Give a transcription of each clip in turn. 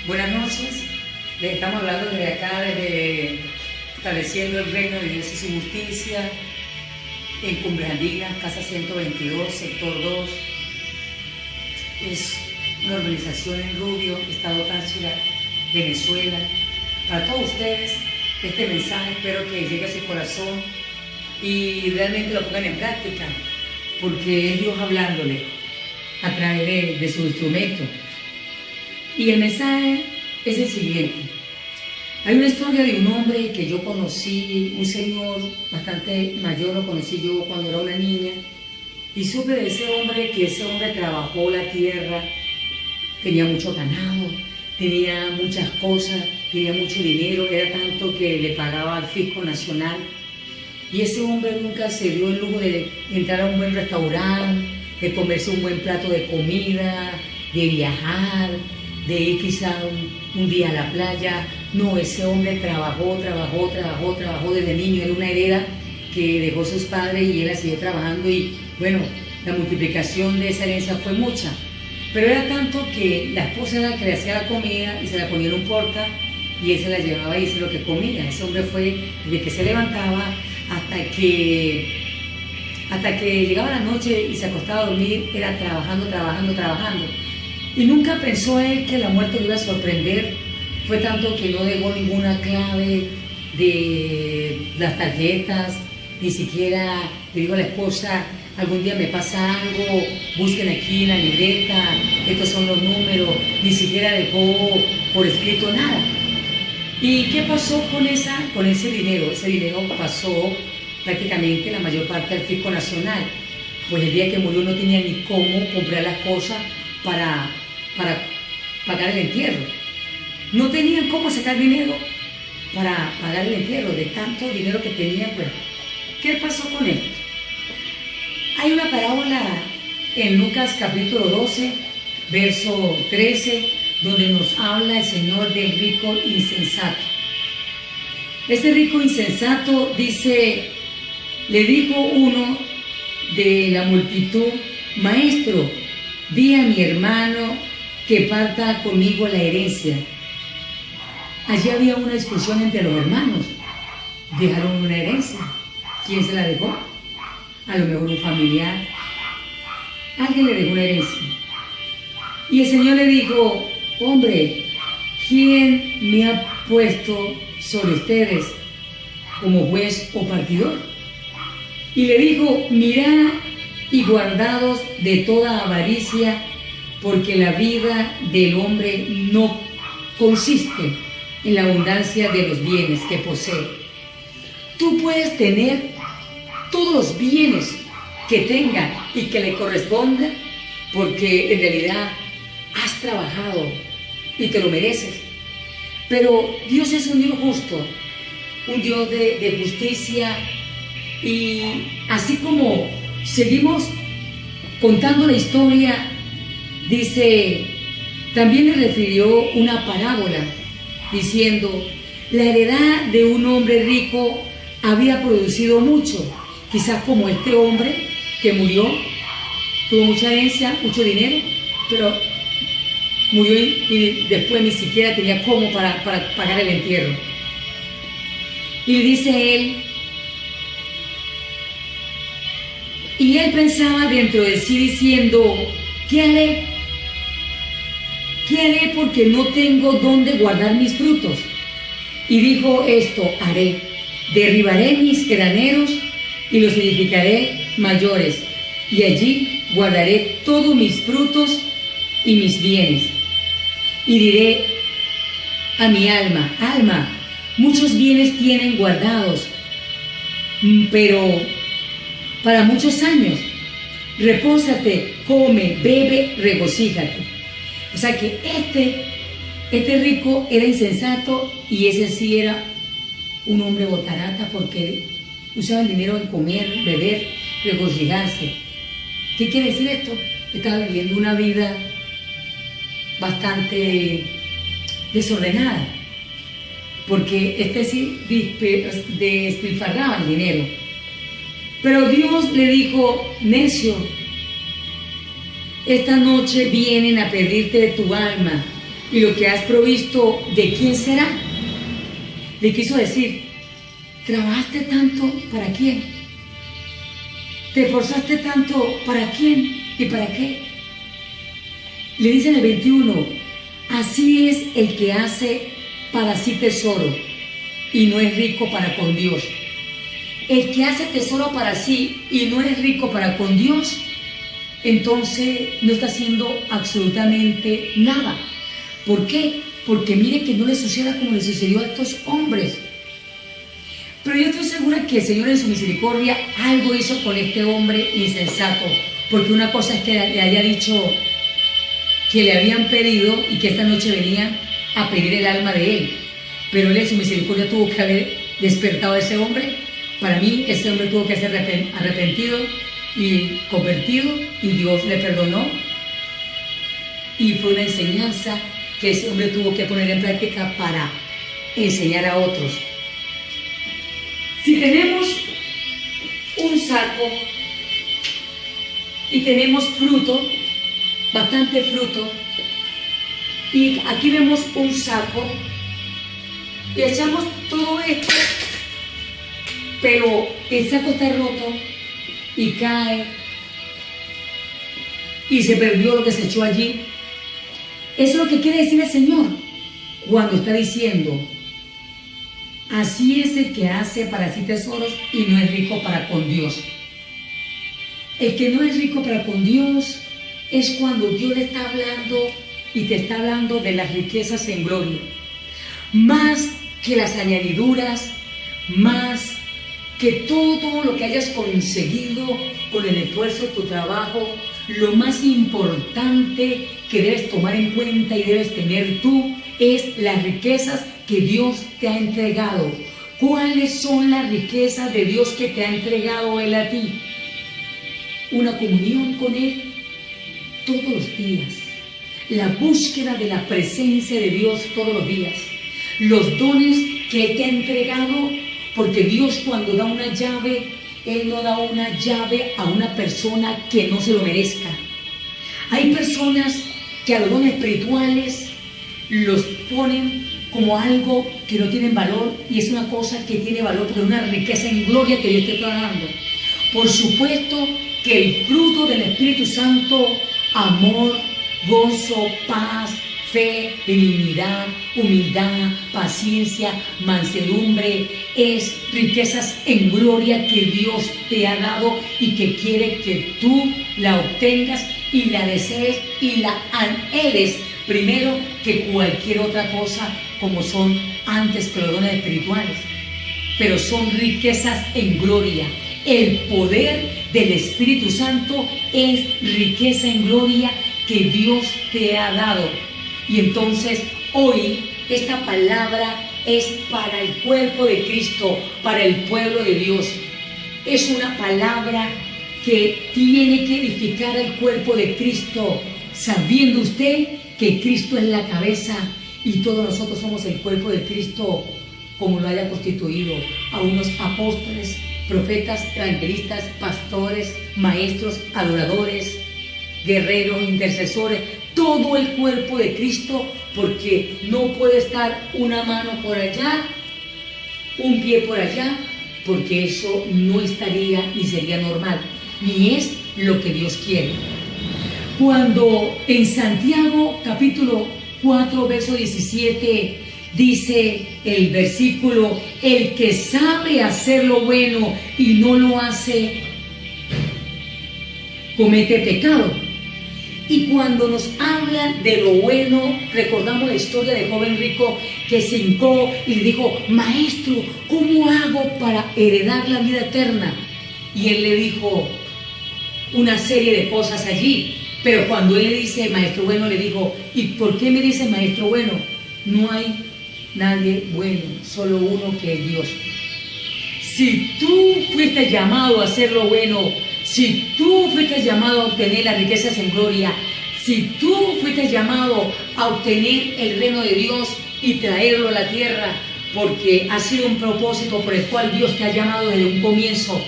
Buenas noches, les estamos hablando desde acá, desde estableciendo el reino de Dios y su justicia en Cumbres Andinas, casa 122, sector 2. Es una organización en Rubio, Estado Táchira, Venezuela. Para todos ustedes, este mensaje espero que llegue a su corazón y realmente lo pongan en práctica, porque es Dios hablándole a través de su instrumento. Y el mensaje es el siguiente. Hay una historia de un hombre que yo conocí, un señor bastante mayor, lo conocí yo cuando era una niña, y supe de ese hombre que ese hombre trabajó la tierra, tenía mucho ganado, tenía muchas cosas, tenía mucho dinero, era tanto que le pagaba al fisco nacional. Y ese hombre nunca se dio el lujo de entrar a un buen restaurante, de comerse un buen plato de comida, de viajar, de ir quizá un día a la playa. No, ese hombre trabajó desde niño. Era una hereda que dejó sus padres y él la siguió trabajando, y bueno, la multiplicación de esa herencia fue mucha. Pero era tanto que la esposa era la que le hacía la comida y se la ponía en un porta y él se la llevaba y hizo lo que comía. Ese hombre fue desde que se levantaba hasta que llegaba la noche y se acostaba a dormir, era trabajando. Y nunca pensó él que la muerte lo iba a sorprender. Fue tanto que no dejó ninguna clave de las tarjetas, ni siquiera le dijo a la esposa: algún día me pasa algo, busquen aquí en la libreta, estos son los números. Ni siquiera dejó por escrito nada. ¿Y qué pasó con ese dinero? Ese dinero pasó prácticamente la mayor parte al fisco nacional. Pues el día que murió no tenía ni cómo comprar las cosas para pagar el entierro. No tenían cómo sacar dinero para pagar el entierro de tanto dinero que tenían. Pues, ¿qué pasó con esto? Hay una parábola en Lucas capítulo 12, verso 13, donde nos habla el Señor del rico insensato. Este rico insensato dice: le dijo uno de la multitud: Maestro, di a mi hermano que parta conmigo la herencia. Allí había una discusión entre los hermanos. Dejaron una herencia. ¿Quién se la dejó? A lo mejor un familiar. Alguien le dejó una herencia. Y el Señor le dijo: hombre, ¿quién me ha puesto sobre ustedes como juez o partidor? Y le dijo: mirad y guardados de toda avaricia, porque la vida del hombre no consiste en la abundancia de los bienes que posee. Tú puedes tener todos los bienes que tenga y que le correspondan, porque en realidad has trabajado y te lo mereces. Pero Dios es un Dios justo, un Dios de justicia, y así como seguimos contando la historia, dice, también le refirió una parábola diciendo: la heredad de un hombre rico había producido mucho. Quizás como este hombre que murió, tuvo mucha herencia, mucho dinero, pero murió y después ni siquiera tenía cómo para pagar el entierro. Y dice él, y él pensaba dentro de sí diciendo: ¿qué haré? ¿Qué haré porque no tengo dónde guardar mis frutos? Y dijo esto: haré, derribaré mis graneros y los edificaré mayores, y allí guardaré todos mis frutos y mis bienes. Y diré a mi alma: alma, muchos bienes tienen guardados, pero para muchos años. Repósate, come, bebe, regocíjate. O sea que este rico era insensato, y ese sí era un hombre botarata, porque usaba el dinero en comer, beber, regocijarse. ¿Qué quiere decir esto? Estaba viviendo una vida bastante desordenada, porque este sí despilfarraba el dinero. Pero Dios le dijo: necio, esta noche vienen a pedirte de tu alma, y lo que has provisto, ¿de quién será? Le quiso decir, ¿trabajaste tanto para quién? ¿Te esforzaste tanto para quién y para qué? Le dice en el 21, así es el que hace para sí tesoro y no es rico para con Dios. El que hace tesoro para sí y no es rico para con Dios, entonces no está haciendo absolutamente nada. ¿Por qué? Porque mire que no le suceda como le sucedió a estos hombres. Pero yo estoy segura que el Señor en su misericordia algo hizo con este hombre insensato. Porque una cosa es que le haya dicho que le habían pedido y que esta noche venían a pedir el alma de él. Pero él en su misericordia tuvo que haber despertado a ese hombre. Para mí, ese hombre tuvo que ser arrepentido y convertido, y Dios le perdonó. Y fue una enseñanza que ese hombre tuvo que poner en práctica para enseñar a otros. Si tenemos un saco y tenemos fruto, bastante fruto, y aquí vemos un saco y echamos todo esto, pero el saco está roto y cae y se perdió lo que se echó allí. Eso es lo que quiere decir el Señor cuando está diciendo, así es el que hace para sí tesoros y no es rico para con Dios. El que no es rico para con Dios es cuando Dios le está hablando y te está hablando de las riquezas en gloria, más que las añadiduras, más que todo lo que hayas conseguido con el esfuerzo de tu trabajo. Lo más importante que debes tomar en cuenta y debes tener tú es las riquezas que Dios te ha entregado. ¿Cuáles son las riquezas de Dios que te ha entregado Él a ti? Una comunión con Él todos los días, la búsqueda de la presencia de Dios todos los días, los dones que Él te ha entregado, porque Dios cuando da una llave, Él no da una llave a una persona que no se lo merezca. Hay personas que a los dones espirituales los ponen como algo que no tienen valor, y es una cosa que tiene valor porque es una riqueza en gloria que Dios te está dando. Por supuesto que el fruto del Espíritu Santo, amor, gozo, paz, fe, benignidad, humildad, paciencia, mansedumbre, es riquezas en gloria que Dios te ha dado y que quiere que tú la obtengas y la desees y la anheles primero que cualquier otra cosa, como son antes que los dones espirituales. Pero son riquezas en gloria. El poder del Espíritu Santo es riqueza en gloria que Dios te ha dado. Y entonces hoy esta palabra es para el cuerpo de Cristo, para el pueblo de Dios. Es una palabra que tiene que edificar el cuerpo de Cristo, sabiendo usted que Cristo es la cabeza y todos nosotros somos el cuerpo de Cristo como lo haya constituido, a unos apóstoles, profetas, evangelistas, pastores, maestros, adoradores, guerreros, intercesores, todo el cuerpo de Cristo, porque no puede estar una mano por allá, un pie por allá, porque eso no estaría ni sería normal, ni es lo que Dios quiere. Cuando en Santiago capítulo 4 verso 17 dice el versículo, el que sabe hacer lo bueno y no lo hace, comete pecado. Y cuando nos hablan de lo bueno, recordamos la historia del joven rico que se hincó y le dijo, maestro, ¿cómo hago para heredar la vida eterna? Y él le dijo una serie de cosas allí. Pero cuando él le dice maestro bueno, le dijo, ¿y por qué me dice maestro bueno? No hay nadie bueno, solo uno que es Dios. Si tú fuiste llamado a hacer lo bueno, si tú fuiste llamado a obtener las riquezas en gloria, si tú fuiste llamado a obtener el reino de Dios y traerlo a la tierra, porque ha sido un propósito por el cual Dios te ha llamado desde un comienzo,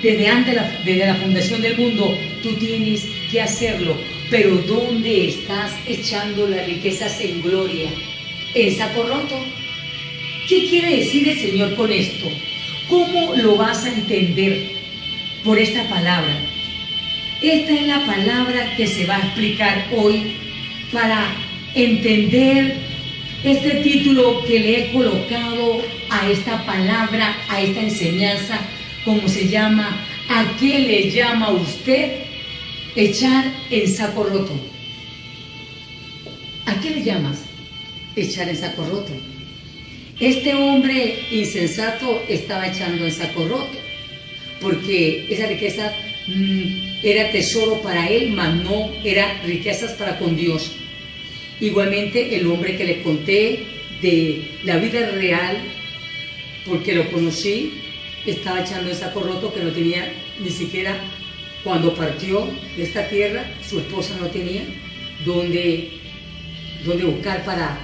desde la fundación del mundo, tú tienes que hacerlo. Pero ¿dónde estás echando las riquezas en gloria? ¿En saco roto? ¿Qué quiere decir el Señor con esto? ¿Cómo lo vas a entender por esta palabra? Esta es la palabra que se va a explicar hoy para entender este título que le he colocado a esta palabra, a esta enseñanza, como se llama, ¿a qué le llama usted echar en saco roto? ¿A qué le llamas echar en saco roto? Este hombre insensato estaba echando en saco roto, porque esa riqueza era tesoro para él, mas no era riquezas para con Dios. Igualmente el hombre que le conté de la vida real, porque lo conocí, estaba echando en saco roto, que no tenía ni siquiera, cuando partió de esta tierra, su esposa no tenía dónde buscar para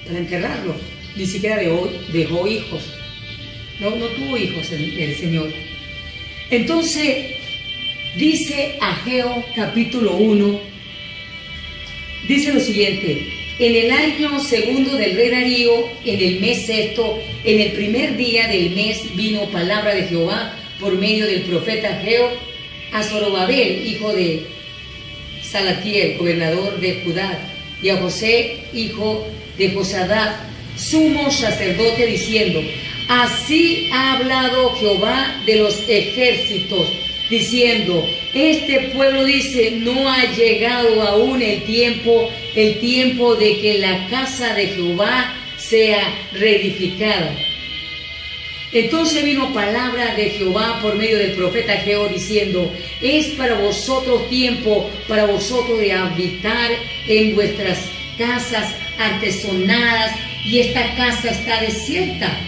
enterrarlo, ni siquiera dejó hijos, no tuvo hijos el Señor. Entonces dice Ageo capítulo 1, dice lo siguiente: en el año segundo del rey Darío, en el mes sexto, en el primer día del mes, vino palabra de Jehová por medio del profeta Ageo a Zorobabel, hijo de Salatiel, gobernador de Judá, y a José, hijo de Josadat, sumo sacerdote, diciendo: así ha hablado Jehová de los ejércitos, diciendo: este pueblo dice, no ha llegado aún el tiempo de que la casa de Jehová sea reedificada. Entonces vino palabra de Jehová por medio del profeta Ageo, diciendo: es para vosotros tiempo, para vosotros de habitar en vuestras casas artesonadas, y esta casa está desierta.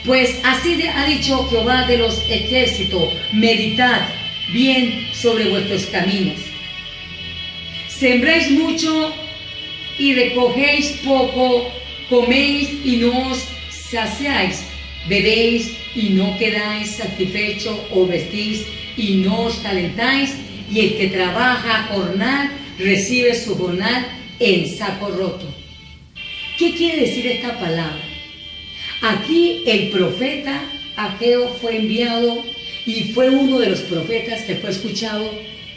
Pues así ha dicho Jehová de los ejércitos: meditad bien sobre vuestros caminos. Sembráis mucho y recogéis poco, coméis y no os saciáis, bebéis y no quedáis satisfechos, o vestís y no os calentáis, y el que trabaja jornal recibe su jornal en saco roto. ¿Qué quiere decir esta palabra? Aquí el profeta Ageo fue enviado y fue uno de los profetas que fue escuchado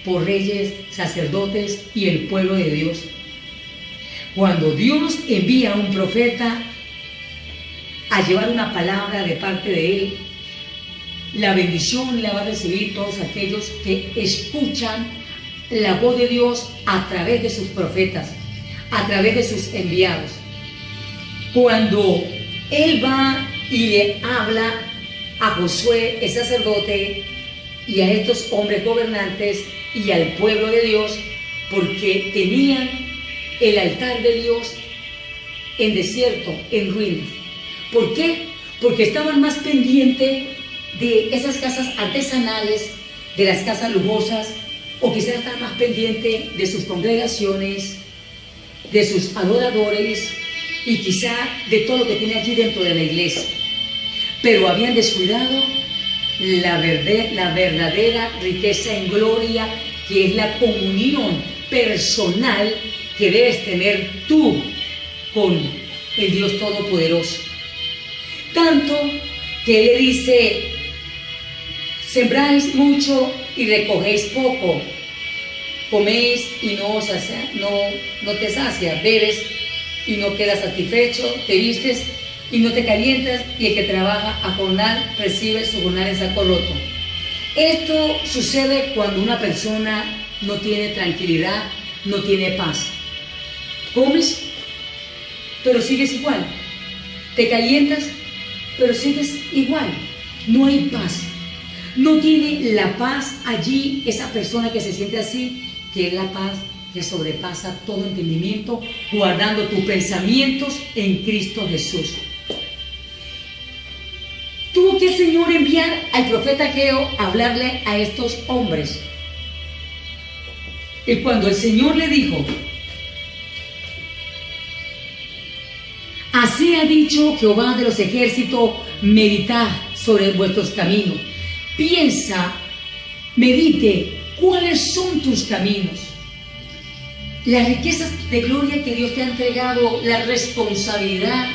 por reyes, sacerdotes y el pueblo de Dios. Cuando Dios envía a un profeta a llevar una palabra de parte de él, la bendición la va a recibir todos aquellos que escuchan la voz de Dios a través de sus profetas, a través de sus enviados. Cuando él va y le habla a Josué, el sacerdote, y a estos hombres gobernantes y al pueblo de Dios, porque tenían el altar de Dios en desierto, en ruinas. ¿Por qué? Porque estaban más pendientes de esas casas artesanales, de las casas lujosas, o quizás estaban más pendientes de sus congregaciones, de sus adoradores, y quizá de todo lo que tiene allí dentro de la iglesia. Pero habían descuidado la verdadera riqueza en gloria, que es la comunión personal que debes tener tú con el Dios Todopoderoso. Tanto que él le dice: sembráis mucho y recogéis poco, coméis y no te sacia, bebes y no quedas satisfecho, te vistes y no te calientas, y el que trabaja a jornal recibe su jornal en saco roto. Esto sucede cuando una persona no tiene tranquilidad, no tiene paz. Comes, pero sigues igual. Te calientas, pero sigues igual. No hay paz. No tiene la paz allí esa persona que se siente así, que es la paz que sobrepasa todo entendimiento, guardando tus pensamientos en Cristo Jesús. Tuvo que el Señor enviar al profeta Ageo a hablarle a estos hombres. Y cuando el Señor le dijo: así ha dicho Jehová de los ejércitos, meditad sobre vuestros caminos. Piensa, medite ¿Cuáles son tus caminos? Las riquezas de gloria que Dios te ha entregado, la responsabilidad,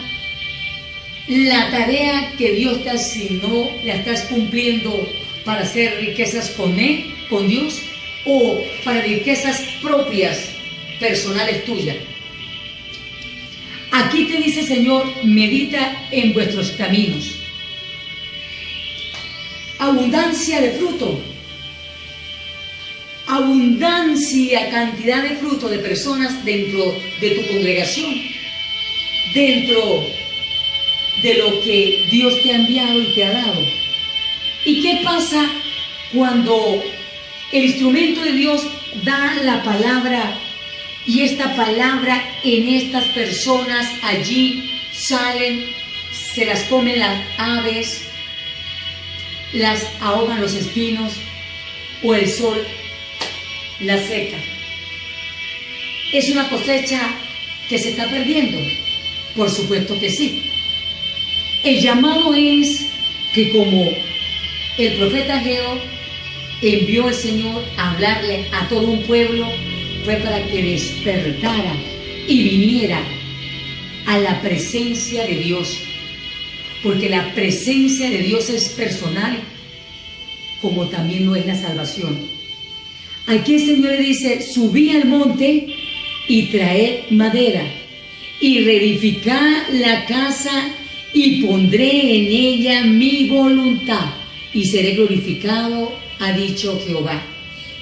la tarea que Dios te asignó, ¿la estás cumpliendo para hacer riquezas con Él, con Dios, o para riquezas propias, personales tuyas? Aquí te dice, Señor, medita en vuestros caminos. Abundancia de fruto. Abundancia, cantidad de fruto de personas dentro de tu congregación, dentro de lo que Dios te ha enviado y te ha dado. ¿Y qué pasa cuando el instrumento de Dios da la palabra y esta palabra en estas personas allí salen, se las comen las aves, las ahogan los espinos o el sol la seca? ¿Es una cosecha que se está perdiendo? Por supuesto que sí. El llamado es que, como el profeta Ageo envió el Señor a hablarle a todo un pueblo, fue para que despertara y viniera a la presencia de Dios, porque la presencia de Dios es personal, como también lo es la salvación. Aquí el Señor le dice: subí al monte y traed madera y reedificad la casa y pondré en ella mi voluntad y seré glorificado, ha dicho Jehová.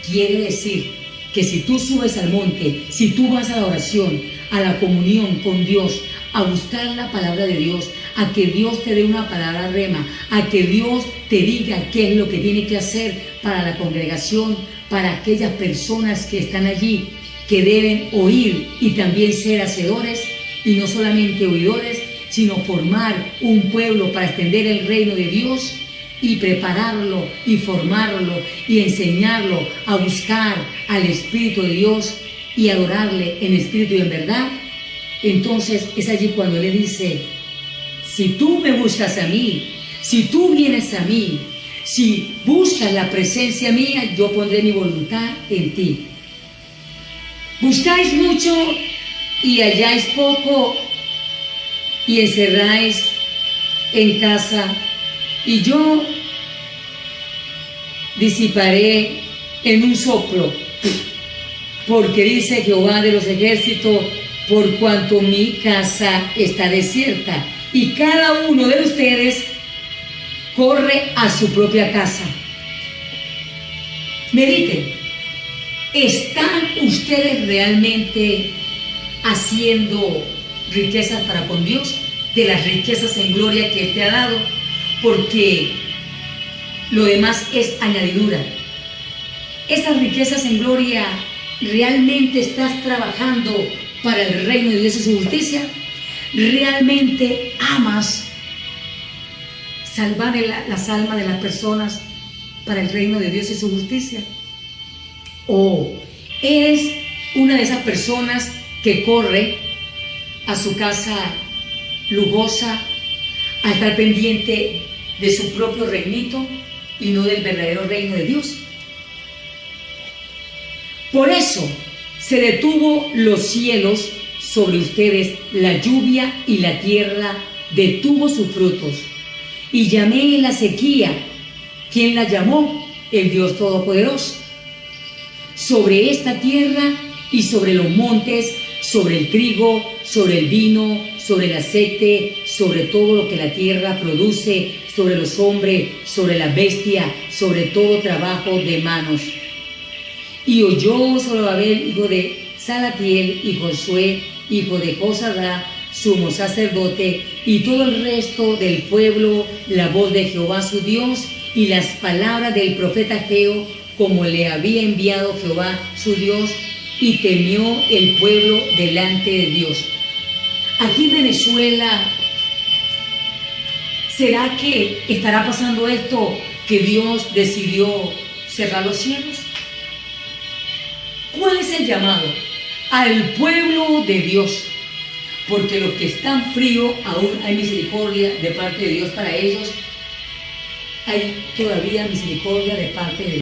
Quiere decir que si tú subes al monte, si tú vas a la oración, a la comunión con Dios, a buscar la palabra de Dios, a que Dios te dé una palabra rema, a que Dios te diga qué es lo que tiene que hacer para la congregación, para aquellas personas que están allí, que deben oír y también ser hacedores, y no solamente oidores, sino formar un pueblo para extender el reino de Dios y prepararlo y formarlo y enseñarlo a buscar al Espíritu de Dios y adorarle en espíritu y en verdad. Entonces es allí cuando le dice: si tú me buscas a mí, si tú vienes a mí, si buscas la presencia mía, yo pondré mi voluntad en ti. Buscáis mucho y halláis poco, y encerráis en casa, y yo disiparé en un soplo, porque dice Jehová de los ejércitos: por cuanto mi casa está desierta, y cada uno de ustedes corre a su propia casa. Mediten, ¿están ustedes realmente haciendo riquezas para con Dios? De las riquezas en gloria que Él te ha dado, porque lo demás es añadidura. Esas riquezas en gloria, ¿realmente estás trabajando para el reino de Dios y su justicia? ¿Realmente amas salvar las almas de las personas para el reino de Dios y su justicia? ¿O eres una de esas personas que corre a su casa lujosa a estar pendiente de su propio reinito y no del verdadero reino de Dios? Por eso se detuvo los cielos sobre ustedes, la lluvia y la tierra detuvo sus frutos. Y llamé la sequía. ¿Quién la llamó? El Dios Todopoderoso. Sobre esta tierra y sobre los montes, sobre el trigo, sobre el vino, sobre el aceite, sobre todo lo que la tierra produce, sobre los hombres, sobre la bestia, sobre todo trabajo de manos. Y oyó Zorobabel, hijo de Salatiel, y Josué, hijo de Josadá, sumo sacerdote, y todo el resto del pueblo, la voz de Jehová su Dios, y las palabras del profeta Ageo, como le había enviado Jehová su Dios, y temió el pueblo delante de Dios. Aquí en Venezuela, ¿será que estará pasando esto, que Dios decidió cerrar los cielos? ¿Cuál es el llamado? Al pueblo de Dios, porque los que están fríos, aún hay misericordia de parte de Dios para ellos. Hay todavía misericordia de parte de Dios.